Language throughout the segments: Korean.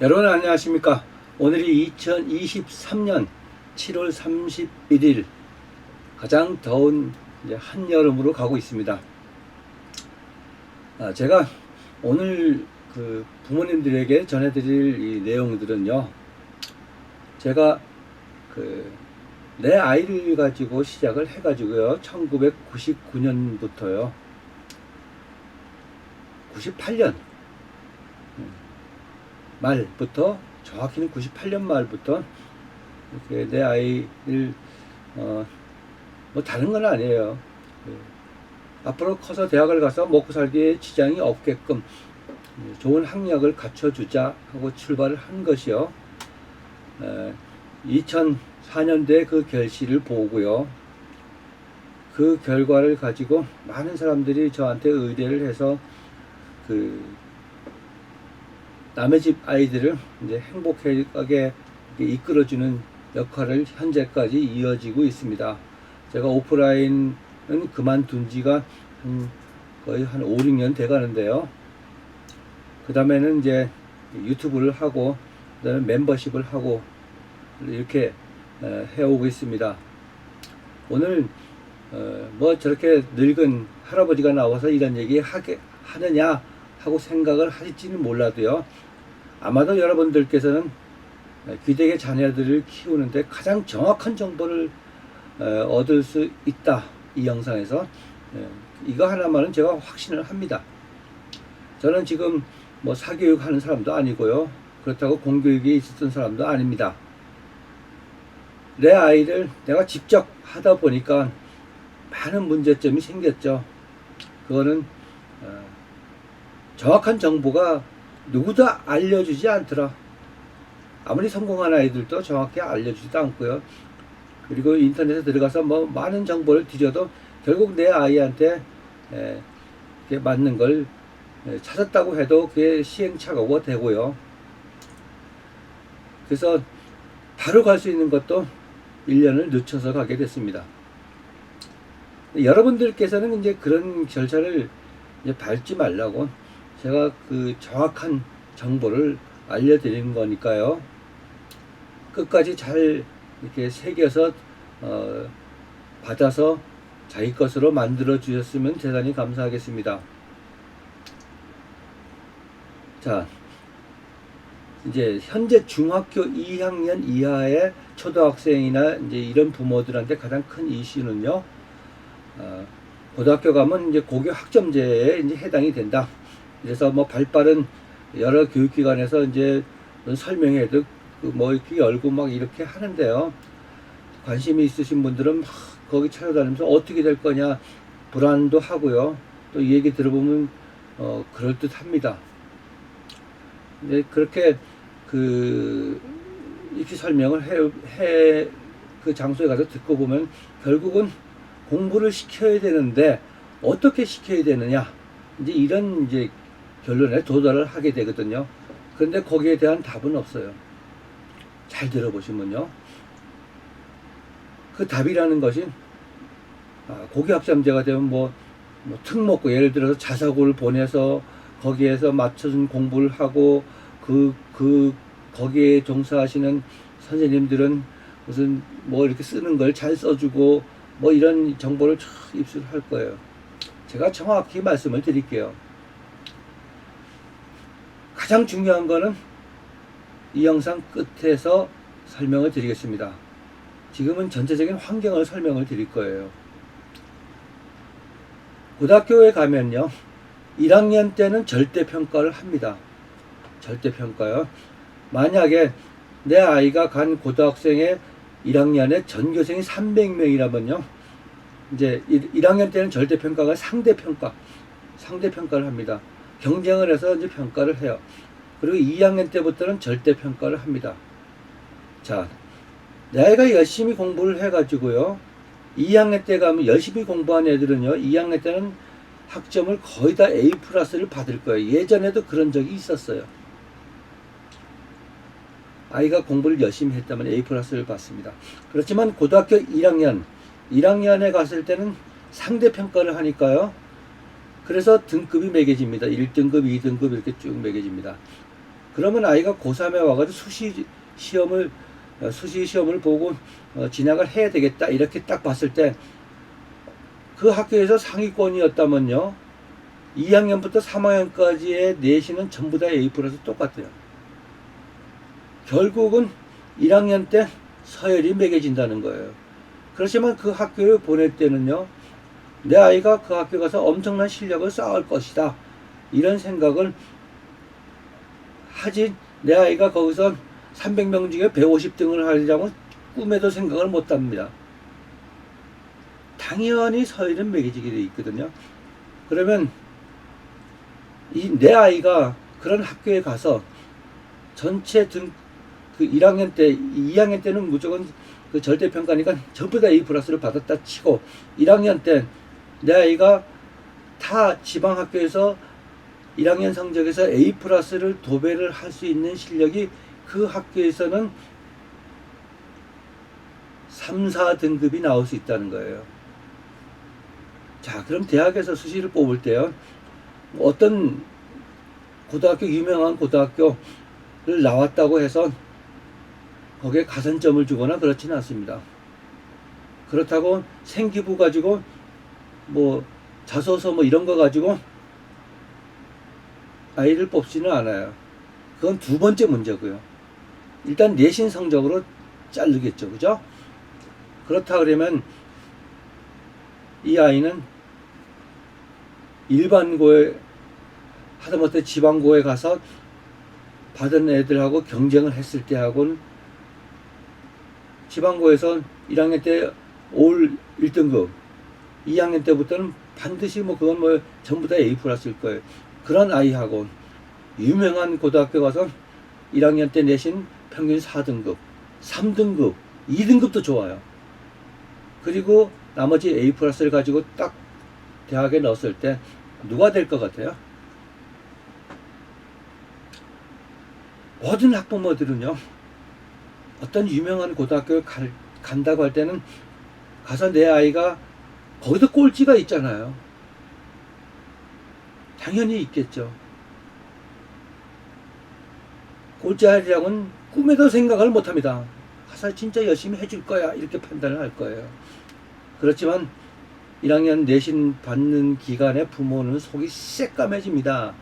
여러분 안녕하십니까? 오늘이 2023년 7월 31일 가장 더운 한여름으로 가고 있습니다. 제가 오늘 부모님들에게 전해드릴 이 내용들은요, 제가 내 아이를 가지고 시작을 해가지고요, 1999년부터요, 98년 말부터, 정확히는 98년 말부터 이렇게 내 아이를 뭐 다른 건 아니에요. 앞으로 커서 대학을 가서 먹고 살기에 지장이 없게끔 좋은 학력을 갖춰주자 하고 출발을 한 것이요. 2004년도에 그 결실을 보고요. 그 결과를 가지고 많은 사람들이 저한테 의뢰를 해서 남의 집 아이들을 이제 행복하게 이끌어주는 역할을 현재까지 이어지고 있습니다. 제가 오프라인은 그만둔 지가 거의 한 5, 6년 돼 가는데요. 그 다음에는 이제 유튜브를 하고, 그 다음에 멤버십을 하고, 이렇게 해오고 있습니다. 오늘 뭐 저렇게 늙은 할아버지가 나와서 이런 얘기 하느냐 하고 생각을 하실지는 몰라도요, 아마도 여러분들께서는 귀대의 자녀들을 키우는데 가장 정확한 정보를 얻을 수 있다, 이 영상에서. 이거 하나만은 제가 확신을 합니다. 저는 지금 뭐 사교육 하는 사람도 아니고요, 그렇다고 공교육에 있었던 사람도 아닙니다. 내 아이를 내가 직접 하다 보니까 많은 문제점이 생겼죠. 그거는 정확한 정보가 누구도 알려주지 않더라. 아무리 성공한 아이들도 정확히 알려주지도 않고요. 그리고 인터넷에 들어가서 뭐 많은 정보를 뒤져도 결국 내 아이한테 맞는 걸 찾았다고 해도 그게 시행착오가 되고요. 그래서 바로 갈 수 있는 것도 1년을 늦춰서 가게 됐습니다. 여러분들께서는 이제 그런 절차를 이제 밟지 말라고 제가 그 정확한 정보를 알려드리는 거니까요. 끝까지 잘 이렇게 새겨서 받아서 자기 것으로 만들어 주셨으면 대단히 감사하겠습니다. 자, 이제 현재 중학교 2학년 이하의 초등학생이나 이제 이런 부모들한테 가장 큰 이슈는요, 고등학교 가면 이제 고교 학점제에 이제 해당이 된다. 그래서 뭐 발빠른 여러 교육기관에서 이제 설명회도 뭐 이렇게 열고 막 이렇게 하는데요. 관심이 있으신 분들은 막 거기 찾아다니면서 어떻게 될 거냐 불안도 하고요. 또 이 얘기 들어보면 그럴듯합니다. 근데 그렇게 이렇게 설명을 그 장소에 가서 듣고 보면 결국은 공부를 시켜야 되는데 어떻게 시켜야 되느냐, 이제 이런 이제 결론에 도달을 하게 되거든요. 그런데 거기에 대한 답은 없어요. 잘 들어보시면요, 그 답이라는 것이 고교학점제가 되면 뭐 특목고, 예를 들어서 자사고를 보내서 거기에서 맞춰준 공부를 하고 거기에 종사하시는 선생님들은 무슨 뭐 이렇게 쓰는 걸 잘 써주고 뭐 이런 정보를 입수할 거예요. 제가 정확히 말씀을 드릴게요. 가장 중요한 거는 이 영상 끝에서 설명을 드리겠습니다. 지금은 전체적인 환경을 설명을 드릴 거예요. 고등학교에 가면요, 1학년 때는 절대평가를 합니다. 절대평가요. 만약에 내 아이가 간 고등학생의 1학년에 전교생이 300명이라면요, 이제 1학년 때는 절대평가가 상대평가를 합니다. 경쟁을 해서 이제 평가를 해요. 그리고 2학년 때부터는 절대평가를 합니다. 자, 내 아이가 열심히 공부를 해가지고요, 2학년 때 가면 열심히 공부한 애들은요, 2학년 때는 학점을 거의 다 A+를 받을 거예요. 예전에도 그런 적이 있었어요. 아이가 공부를 열심히 했다면 A+를 받습니다. 그렇지만 고등학교 1학년에 갔을 때는 상대평가를 하니까요, 그래서 등급이 매겨집니다. 1등급, 2등급 이렇게 쭉 매겨집니다. 그러면 아이가 고3에 와가지고 수시 시험을 보고 진학을 해야 되겠다 이렇게 딱 봤을 때 그 학교에서 상위권이었다면요 2학년부터 3학년까지의 내신은 전부 다 A 플러스 똑같아요. 결국은 1학년 때 서열이 매겨진다는 거예요. 그렇지만 그 학교를 보낼 때는요 내 아이가 그 학교 가서 엄청난 실력을 쌓을 것이다 이런 생각을 하지, 내 아이가 거기서 300명 중에 150등을 하려면 꿈에도 생각을 못 합니다. 당연히 서열은 매겨지게 돼 있거든요. 그러면 내 아이가 그런 학교에 가서 전체 그 1학년 때, 2학년 때는 무조건 그 절대평가니까 전부 다 A 플러스를 받았다 치고 1학년 때 내 아이가 타 지방학교에서 1학년 성적에서 A 플러스를 도배를 할 수 있는 실력이 그 학교에서는 3, 4등급이 나올 수 있다는 거예요. 자, 그럼 대학에서 수시를 뽑을 때요. 어떤 고등학교, 유명한 고등학교를 나왔다고 해서 거기에 가산점을 주거나 그렇지는 않습니다. 그렇다고 생기부 가지고 뭐 자소서 뭐 이런 거 가지고 아이를 뽑지는 않아요. 그건 두 번째 문제고요. 일단 내신 성적으로 자르겠죠. 그죠? 그렇다 그러면 이 아이는 일반고에 하다못해 지방고에 가서 받은 애들하고 경쟁을 했을 때하고는 지방고에서 1학년 때 올 1등급 2학년 때부터는 반드시 뭐 그건 뭐 전부 다 A 플러스일 거예요. 그런 아이하고 유명한 고등학교 가서 1학년 때 내신 평균 4등급, 3등급, 2등급도 좋아요. 그리고 나머지 A 플러스를 가지고 딱 대학에 넣었을 때 누가 될 것 같아요? 모든 학부모들은요, 어떤 유명한 고등학교에 간다고 할 때는 가서 내 아이가 거기도 꼴찌가 있잖아요. 당연히 있겠죠. 꼴찌 아이라고는 꿈에도 생각을 못 합니다. 가서 진짜 열심히 해줄 거야. 이렇게 판단을 할 거예요. 그렇지만 1학년 내신 받는 기간에 부모는 속이 새까매집니다.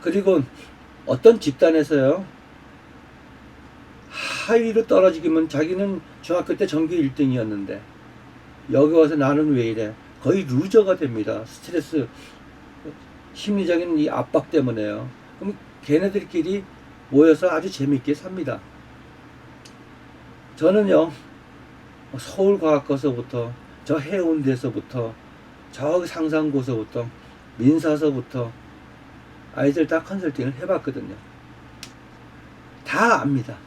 그리고 어떤 집단에서요, 하위로 떨어지기면 자기는 중학교 때 전교 1등이었는데 여기 와서 나는 왜 이래? 거의 루저가 됩니다. 스트레스, 심리적인 이 압박 때문에요. 그럼 걔네들끼리 모여서 아주 재밌게 삽니다. 저는요, 서울과학고서부터 저 해운대서부터 저 상상고서부터 민사서부터 아이들 다 컨설팅을 해봤거든요. 다 압니다.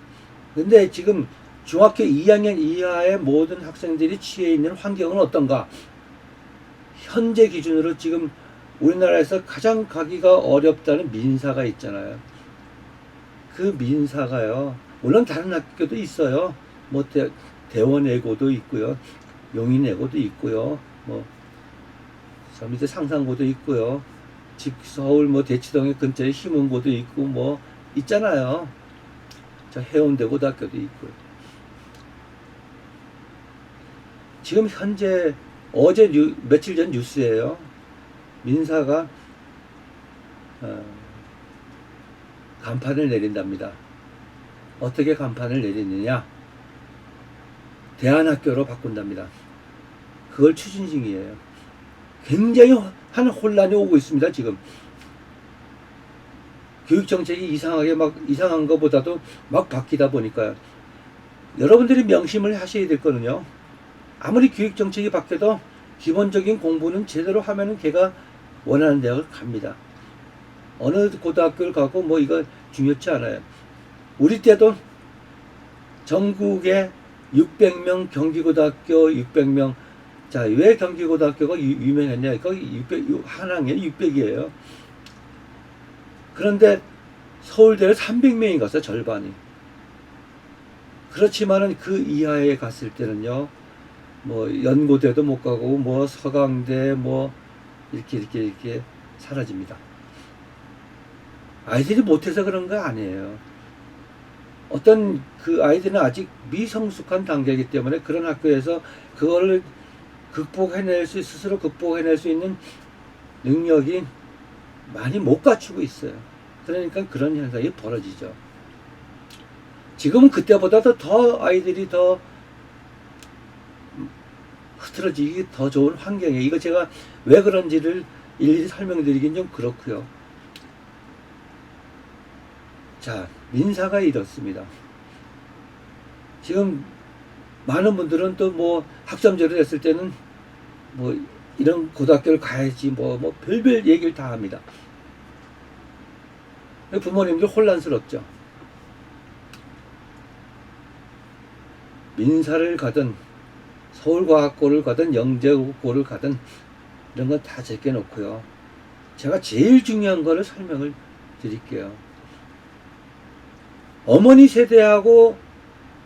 근데 지금 중학교 2학년 이하의 모든 학생들이 취해 있는 환경은 어떤가? 현재 기준으로 지금 우리나라에서 가장 가기가 어렵다는 민사가 있잖아요. 그 민사가요, 물론 다른 학교도 있어요. 뭐 대원외고도 있고요, 용인외고도 있고요, 뭐 저 밑에 상산고도 있고요, 서울 뭐 대치동에 근처에 희문고도 있고 뭐 있잖아요. 저 해운대 고등학교도 있고요. 지금 현재 어제 며칠 전 뉴스예요. 민사가 간판을 내린답니다. 어떻게 간판을 내리느냐? 대안학교로 바꾼답니다. 그걸 추진 중이에요. 굉장히 한 혼란이 오고 있습니다. 지금 교육정책이 이상한 것보다도 막 바뀌다 보니까요. 여러분들이 명심을 하셔야 될 거는요, 아무리 교육정책이 바뀌어도 기본적인 공부는 제대로 하면은 걔가 원하는 대학을 갑니다. 어느 고등학교를 가고 뭐 이거 중요치 않아요. 우리 때도 전국에 600명 경기고등학교 600명. 자, 왜 경기고등학교가 유명했냐? 거기 600, 600이에요. 그런데 서울대를 300명이 갔어요. 절반이. 그렇지만은 그 이하에 갔을 때는요, 뭐 연고대도 못 가고 뭐 서강대 뭐 이렇게 사라집니다. 아이들이 못해서 그런 거 아니에요. 어떤 그 아이들은 아직 미성숙한 단계이기 때문에 그런 학교에서 그거를 스스로 극복해낼 수 있는 능력이 많이 못 갖추고 있어요. 그러니까 그런 현상이 벌어지죠. 지금은 그때보다도 더 아이들이 더 흐트러지기 더 좋은 환경이에요. 이거 제가 왜 그런지를 일일이 설명드리긴 좀 그렇고요. 자, 민사가 이렇습니다. 지금 많은 분들은 또 뭐 학점제로 했을 때는 뭐 이런 고등학교를 가야지 뭐 별별 얘기를 다 합니다. 부모님들 혼란스럽죠. 민사를 가든 서울과학고를 가든 영재고를 가든 이런 건 다 제껴놓고요. 제가 제일 중요한 거를 설명을 드릴게요. 어머니 세대하고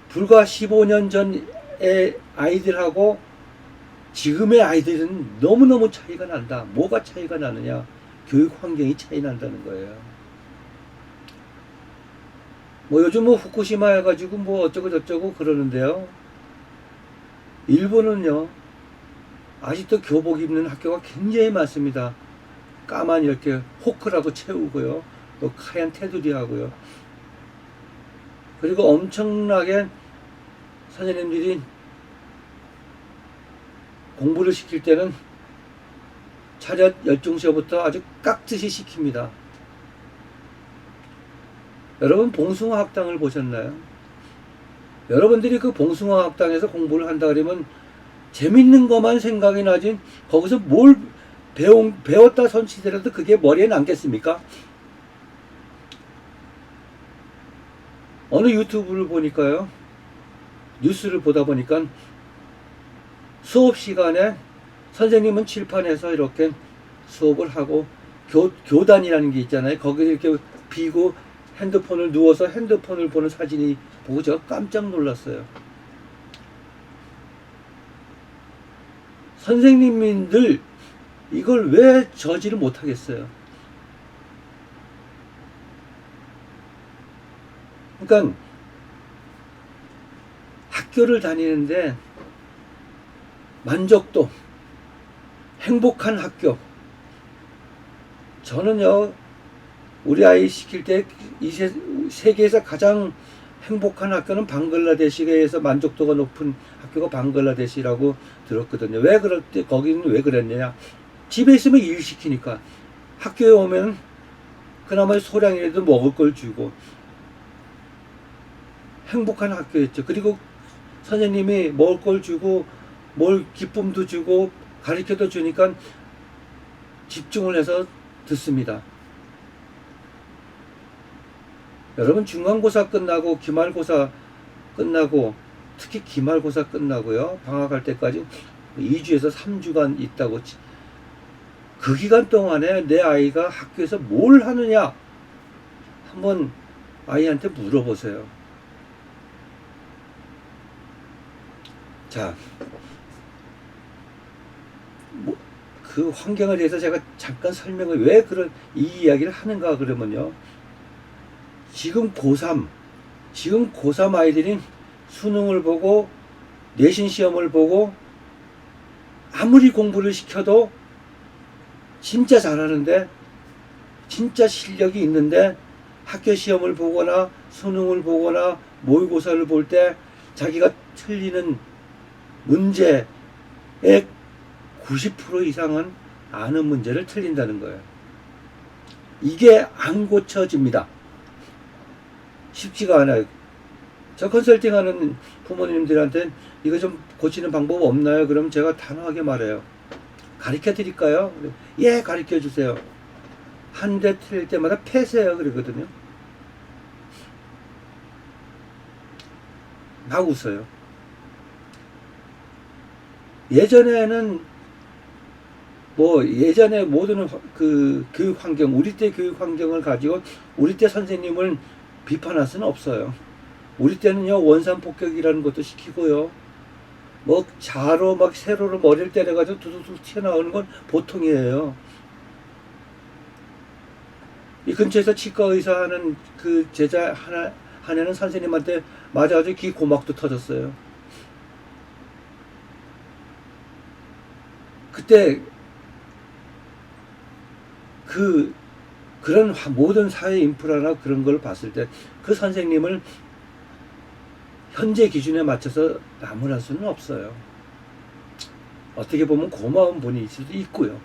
불과 15년 전의 아이들하고 지금의 아이들은 너무너무 차이가 난다. 뭐가 차이가 나느냐? 교육 환경이 차이 난다는 거예요. 뭐 요즘 뭐 후쿠시마 해가지고 뭐 어쩌고 저쩌고 그러는데요. 일본은요, 아직도 교복 입는 학교가 굉장히 많습니다. 까만 이렇게 호크라고 채우고요. 또 하얀 테두리 하고요. 그리고 엄청나게 선생님들이 공부를 시킬 때는 차렷 열중시부터 아주 깍듯이 시킵니다. 여러분 봉숭아 학당을 보셨나요? 여러분들이 그 봉숭아 학당에서 공부를 한다 그러면 재밌는 것만 생각이 나지 거기서 뭘 배웠다 손치더라도 그게 머리에 남겠습니까? 어느 유튜브를 보니까요, 뉴스를 보다 보니까 수업 시간에 선생님은 칠판에서 이렇게 수업을 하고 교단이라는 게 있잖아요. 거기에 이렇게 비고 핸드폰을 누워서 핸드폰을 보는 사진이 보고 제가 깜짝 놀랐어요. 선생님들 이걸 왜 저지를 못하겠어요? 그러니까 학교를 다니는데 만족도, 행복한 학교. 저는요, 우리 아이 시킬 때 이 세계에서 가장 행복한 학교는 방글라데시에서 만족도가 높은 학교가 방글라데시라고 들었거든요. 왜 그럴 때 거기는 왜 그랬느냐? 집에 있으면 일 시키니까 학교에 오면 그나마 소량이라도 먹을 걸 주고 행복한 학교였죠. 그리고 선생님이 먹을 걸 주고 뭘 기쁨도 주고 가르쳐도 주니까 집중을 해서 듣습니다. 여러분 중간고사 끝나고 기말고사 끝나고 특히 기말고사 끝나고요. 방학할 때까지 2주에서 3주간 있다고 그 기간 동안에 내 아이가 학교에서 뭘 하느냐 한번 아이한테 물어보세요. 자, 그 환경에 대해서 제가 잠깐 설명을 왜 그런 이 이야기를 하는가 그러면요. 지금 고3 아이들이 수능을 보고 내신 시험을 보고 아무리 공부를 시켜도 진짜 잘하는데 진짜 실력이 있는데 학교 시험을 보거나 수능을 보거나 모의고사를 볼 때 자기가 틀리는 문제의 90% 이상은 아는 문제를 틀린다는 거예요. 이게 안 고쳐집니다. 쉽지가 않아요. 저 컨설팅하는 부모님들한테 이거 좀 고치는 방법 없나요? 그럼 제가 단호하게 말해요. 가르쳐 드릴까요? 예, 가르쳐 주세요. 한 대 틀릴 때마다 폐쇄해요. 그러거든요. 막 웃어요. 예전에는 예전에 모든 그 교육 환경, 우리 때 교육 환경을 가지고 우리 때 선생님을 비판할 수는 없어요. 우리 때는요, 원산 폭격이라는 것도 시키고요. 자로 세로로 머리를 때려가지고 두둑둑 튀어나오는 건 보통이에요. 이 근처에서 치과 의사 하는 그 제자 하나는 선생님한테 맞아가지고 귀 고막도 터졌어요. 그때 그런 모든 사회 인프라나 그런 걸 봤을 때 그 선생님을 현재 기준에 맞춰서 나무랄 수는 없어요. 어떻게 보면 고마운 분일 수도 있고요.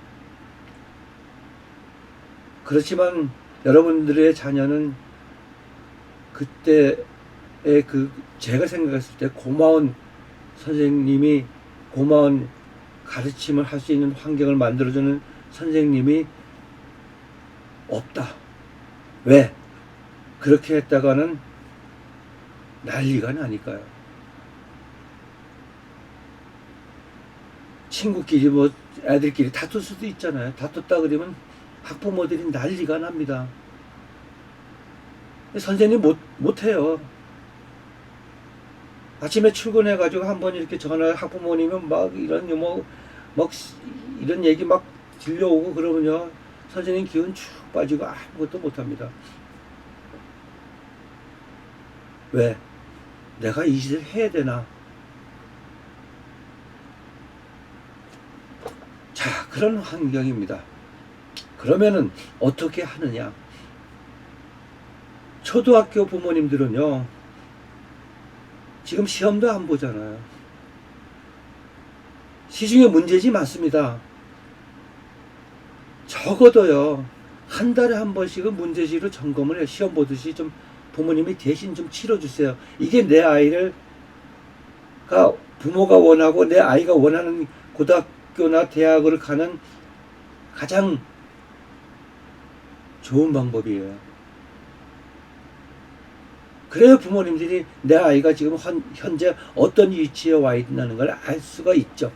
그렇지만 여러분들의 자녀는 그때의 제가 생각했을 때 고마운 선생님이, 고마운 가르침을 할 수 있는 환경을 만들어주는 선생님이 없다. 왜? 그렇게 했다가는 난리가 나니까요. 친구끼리 뭐 애들끼리 다툴 수도 있잖아요. 다퉜다 그러면 학부모들이 난리가 납니다. 선생님 못해요. 아침에 출근해가지고 한번 이렇게 학부모님은 막 이런 얘기 막 들려오고 그러면요. 선생님 기운 쭉 빠지고 아무것도 못합니다. 왜? 내가 이 짓을 해야 되나? 자, 그런 환경입니다. 그러면은 어떻게 하느냐? 초등학교 부모님들은요, 지금 시험도 안 보잖아요. 시중에 문제지 맞습니다. 적어도요, 한 달에 한 번씩은 문제지로 점검을 해. 시험 보듯이 좀 부모님이 대신 좀 치러주세요. 이게 내 아이를, 부모가 원하고 내 아이가 원하는 고등학교나 대학을 가는 가장 좋은 방법이에요. 그래야 부모님들이 내 아이가 지금 현재 어떤 위치에 와 있다는 걸 알 수가 있죠.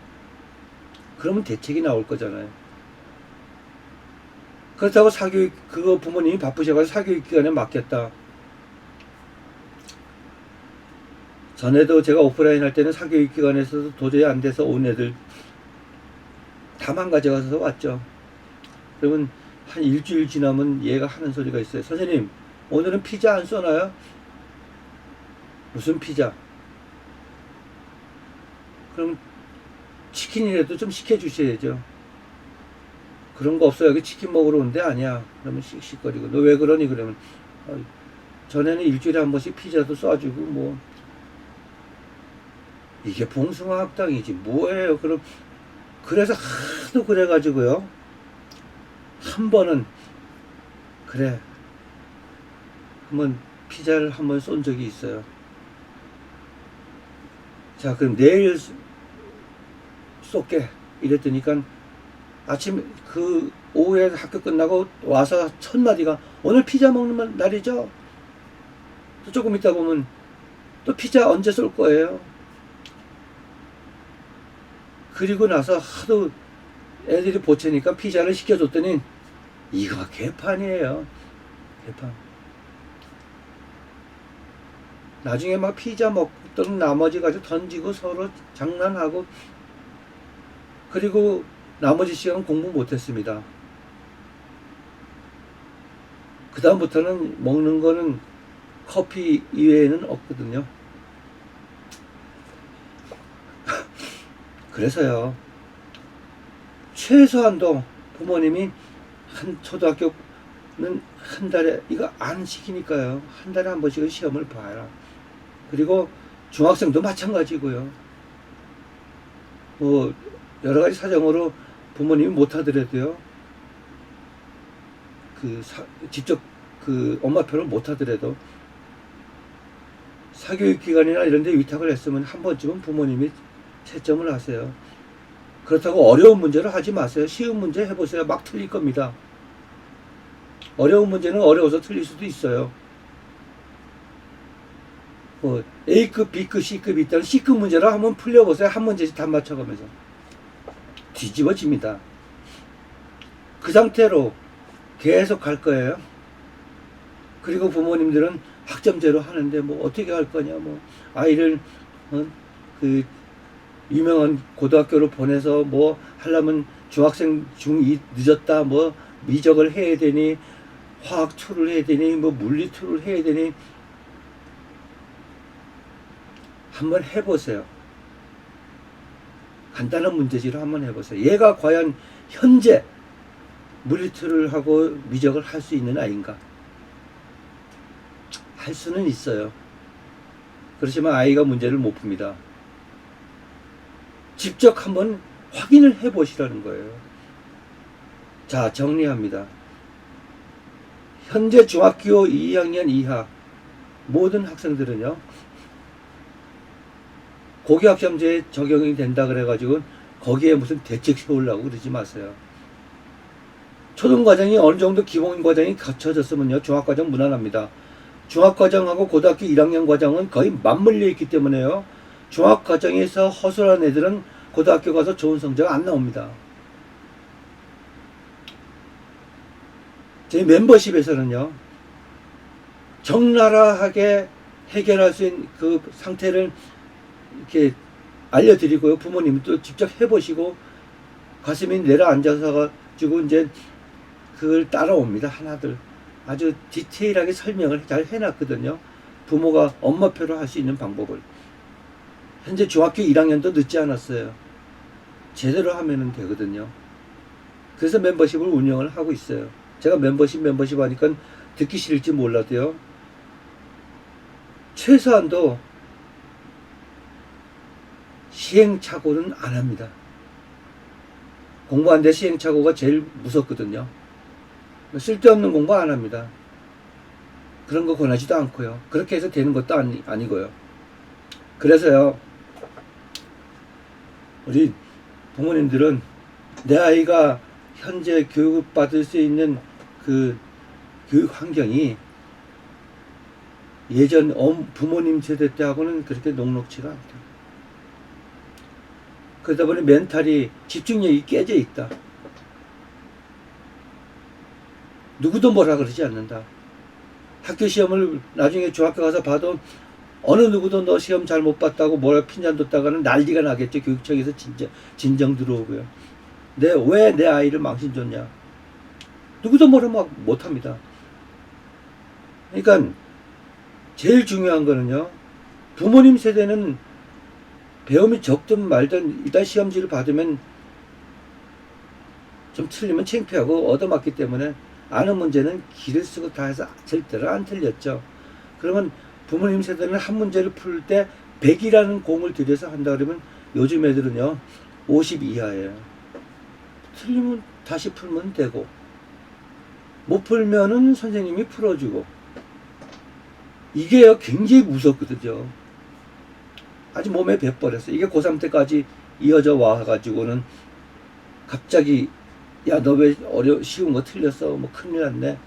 그러면 대책이 나올 거잖아요. 그렇다고 그거 부모님이 바쁘셔가지고 사교육기관에 맡겼다. 전에도 제가 오프라인 할 때는 사교육기관에서도 도저히 안 돼서 온 애들 다 망가져가서 왔죠. 그러면 한 일주일 지나면 얘가 하는 소리가 있어요. 선생님, 오늘은 피자 안 쏘나요? 무슨 피자? 그럼 치킨이라도 좀 시켜주셔야죠. 그런 거 없어요. 여기 치킨 먹으러 온 데 아니야. 그러면 씩씩거리고. 너 왜 그러니? 그러면 전에는 일주일에 한 번씩 피자도 쏴주고 뭐 이게 봉숭아 학당이지 뭐예요. 그래서 하도 그래가지고요. 한 번은 그래 한번 피자를 한번 쏜 적이 있어요. 자, 그럼 내일 쏠게 이랬더니까 아침 오후에 학교 끝나고 와서 첫 마디가 오늘 피자 먹는 날이죠? 또 조금 있다 보면 또 피자 언제 쏠 거예요? 그리고 나서 하도 애들이 보채니까 피자를 시켜줬더니 이거 개판이에요. 개판. 나중에 막 피자 먹던 나머지 가지고 던지고 서로 장난하고 그리고 나머지 시간은 공부 못했습니다. 그 다음부터는 먹는 거는 커피 이외에는 없거든요. 그래서요, 최소한도 부모님이 초등학교는 한 달에 이거 안 시키니까요. 한 달에 한 번씩은 시험을 봐라. 그리고 중학생도 마찬가지고요. 뭐 여러 가지 사정으로 부모님이 못하더라도요. 직접 엄마표를 못하더라도 사교육기관이나 이런 데 위탁을 했으면 한 번쯤은 부모님이 채점을 하세요. 그렇다고 어려운 문제를 하지 마세요. 쉬운 문제 해보세요. 막 틀릴 겁니다. 어려운 문제는 어려워서 틀릴 수도 있어요. 뭐 A급, B급, C급이 있다면 C급 문제를 한번 풀려보세요. 한 문제씩 다 맞춰가면서. 뒤집어집니다. 그 상태로 계속 갈 거예요. 그리고 부모님들은 학점제로 하는데 뭐 어떻게 할 거냐, 뭐 아이를 유명한 고등학교로 보내서 뭐 하려면 중학생 중2 늦었다, 뭐 미적을 해야 되니 화학 툴을 해야 되니 뭐 물리 툴을 해야 되니 한번 해보세요. 간단한 문제지로 한번 해보세요. 얘가 과연 현재 물리 툴을 하고 미적을 할 수 있는 아이인가? 할 수는 있어요. 그렇지만 아이가 문제를 못 풉니다. 직접 한번 확인을 해보시라는 거예요. 자, 정리합니다. 현재 중학교 2학년 이하 모든 학생들은요, 고교학점제에 적용이 된다 그래가지고 거기에 무슨 대책 세우려고 그러지 마세요. 초등과정이 어느 정도 기본과정이 갖춰졌으면요, 중학과정 무난합니다. 중학과정하고 고등학교 1학년 과정은 거의 맞물려 있기 때문에요, 중학과정에서 허술한 애들은 고등학교 가서 좋은 성적 안 나옵니다. 저희 멤버십에서는요, 적나라하게 해결할 수 있는 그 상태를 이렇게 알려드리고요, 부모님도 직접 해보시고 가슴이 내려앉아서 가지고 이제 그걸 따라옵니다. 하나들 아주 디테일하게 설명을 잘 해놨거든요. 부모가 엄마표로 할 수 있는 방법을. 현재 중학교 1학년도 늦지 않았어요. 제대로 하면 되거든요. 그래서 멤버십을 운영을 하고 있어요. 제가 멤버십 하니까 듣기 싫을지 몰라도요, 최소한도 시행착오는 안 합니다. 공부하는데 시행착오가 제일 무섭거든요. 쓸데없는 공부 안 합니다. 그런 거 권하지도 않고요. 그렇게 해서 되는 것도 아니고요. 그래서요, 우리 부모님들은 내 아이가 현재 교육받을 수 있는 그 교육 환경이 예전 부모님 세대 때하고는 그렇게 녹록지가 않다. 그러다 보니 멘탈이, 집중력이 깨져 있다. 누구도 뭐라 그러지 않는다. 학교 시험을 나중에 중학교 가서 봐도 어느 누구도 너 시험 잘 못 봤다고 뭐라 핀잔 뒀다가는 난리가 나겠죠. 교육청에서 진정 들어오고요. 왜 내 아이를 망신 줬냐. 누구도 뭐라 막 못합니다. 그러니까 제일 중요한 거는요, 부모님 세대는 배움이 적든 말든 일단 시험지를 받으면 좀 틀리면 창피하고 얻어맞기 때문에 아는 문제는 기를 쓰고 다 해서 절대로 안 틀렸죠. 그러면 부모님 세대는 한 문제를 풀 때 100이라는 공을 들여서 한다 그러면 요즘 애들은요 50 이하예요. 틀리면 다시 풀면 되고, 못 풀면은 선생님이 풀어주고, 이게요 굉장히 무섭거든요. 아주 몸에 배버렸어요. 이게 고3 때까지 이어져 와가지고는 갑자기 야, 너 왜 쉬운 거 틀렸어? 뭐 큰일 났네.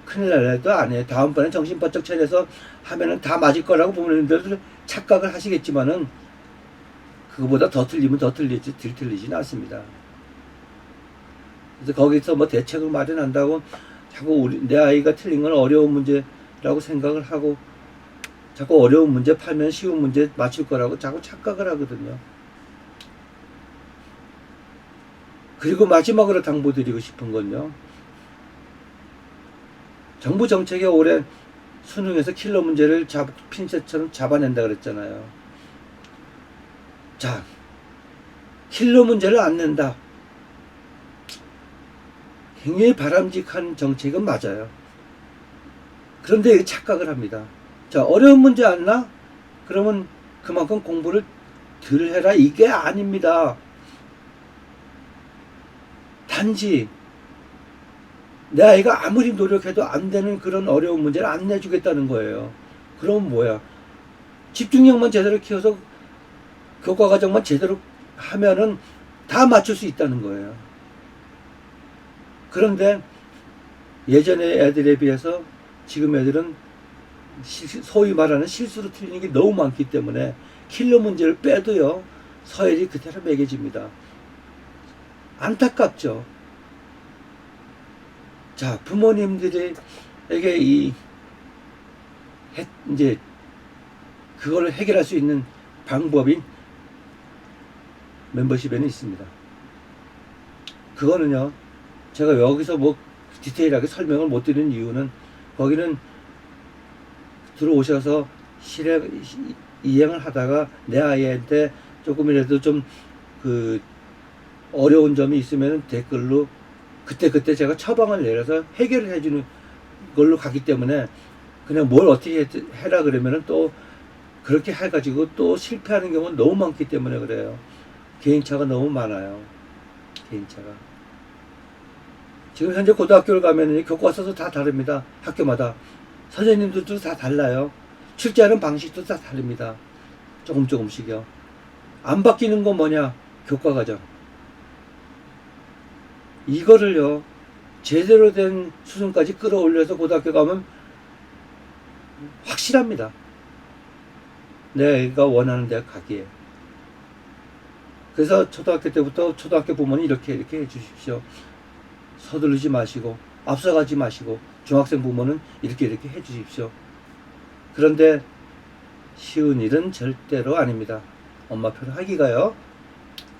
큰일 날래도 안 해. 다음번엔 정신 바짝 차려서 하면은 다 맞을 거라고 부모님들 착각을 하시겠지만은 그거보다 더 틀리면 더 틀리지, 덜 틀리진 않습니다. 그래서 거기서 뭐 대책을 마련한다고 자꾸 내 아이가 틀린 건 어려운 문제라고 생각을 하고 자꾸 어려운 문제 팔면 쉬운 문제 맞출 거라고 자꾸 착각을 하거든요. 그리고 마지막으로 당부드리고 싶은 건요, 정부 정책에 올해 수능에서 킬러 문제를 핀셋처럼 잡아낸다 그랬잖아요. 자, 킬러 문제를 안 낸다. 굉장히 바람직한 정책은 맞아요. 그런데 착각을 합니다. 자, 어려운 문제 안 나? 그러면 그만큼 공부를 덜 해라. 이게 아닙니다. 단지 내 아이가 아무리 노력해도 안 되는 그런 어려운 문제를 안 내주겠다는 거예요. 그럼 뭐야? 집중력만 제대로 키워서 교과 과정만 제대로 하면은 다 맞출 수 있다는 거예요. 그런데 예전의 애들에 비해서 지금 애들은 소위 말하는 실수로 틀리는 게 너무 많기 때문에 킬러 문제를 빼도요 서열이 그대로 매겨집니다. 안타깝죠. 자, 부모님들에게 이제 그걸 해결할 수 있는 방법이 멤버십에는 있습니다. 그거는요, 제가 여기서 뭐 디테일하게 설명을 못 드리는 이유는 거기는 들어오셔서 이행을 하다가 내 아이한테 조금이라도 좀 그 어려운 점이 있으면 댓글로 그때 제가 처방을 내려서 해결을 해주는 걸로 가기 때문에 그냥 뭘 어떻게 해라 그러면은 또 그렇게 해가지고 또 실패하는 경우는 너무 많기 때문에 그래요. 개인차가 너무 많아요. 개인차가. 지금 현재 고등학교를 가면은 교과서도 다 다릅니다. 학교마다. 선생님들도 다 달라요. 출제하는 방식도 다 다릅니다. 조금씩요. 안 바뀌는 건 뭐냐? 교과과정. 이거를요, 제대로 된 수준까지 끌어올려서 고등학교 가면 확실합니다. 내가 원하는 데 가기에. 그래서 초등학교 때부터 초등학교 부모는 이렇게 해 주십시오. 서두르지 마시고, 앞서가지 마시고, 중학생 부모는 이렇게 해 주십시오. 그런데 쉬운 일은 절대로 아닙니다. 엄마표를 하기가요.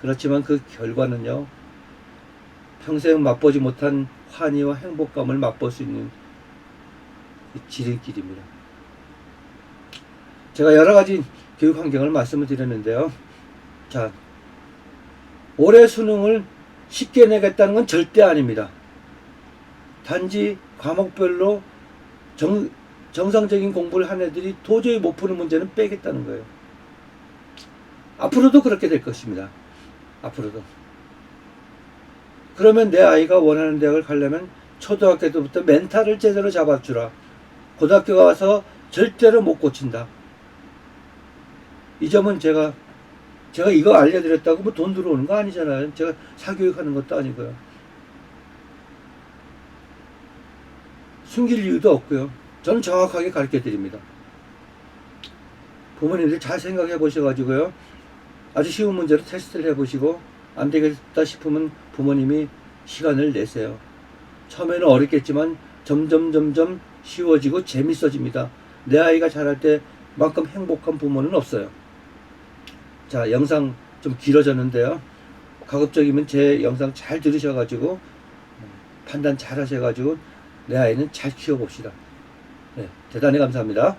그렇지만 그 결과는요, 평생 맛보지 못한 환희와 행복감을 맛볼 수 있는 지름길입니다. 제가 여러 가지 교육 환경을 말씀을 드렸는데요. 자, 올해 수능을 쉽게 내겠다는 건 절대 아닙니다. 단지 과목별로 정상적인 공부를 한 애들이 도저히 못 푸는 문제는 빼겠다는 거예요. 앞으로도 그렇게 될 것입니다. 앞으로도. 그러면 내 아이가 원하는 대학을 가려면 초등학교 때부터 멘탈을 제대로 잡아주라. 고등학교 가서 절대로 못 고친다. 이 점은 제가 이거 알려드렸다고 뭐 돈 들어오는 거 아니잖아요. 제가 사교육하는 것도 아니고요. 숨길 이유도 없고요. 저는 정확하게 가르쳐 드립니다. 부모님들 잘 생각해 보셔가지고요. 아주 쉬운 문제로 테스트를 해보시고 안 되겠다 싶으면 부모님이 시간을 내세요. 처음에는 어렵겠지만 점점 쉬워지고 재밌어집니다. 내 아이가 자랄 때만큼 행복한 부모는 없어요. 자, 영상 좀 길어졌는데요. 가급적이면 제 영상 잘 들으셔가지고 판단 잘 하셔가지고 내 아이는 잘 키워봅시다. 네, 대단히 감사합니다.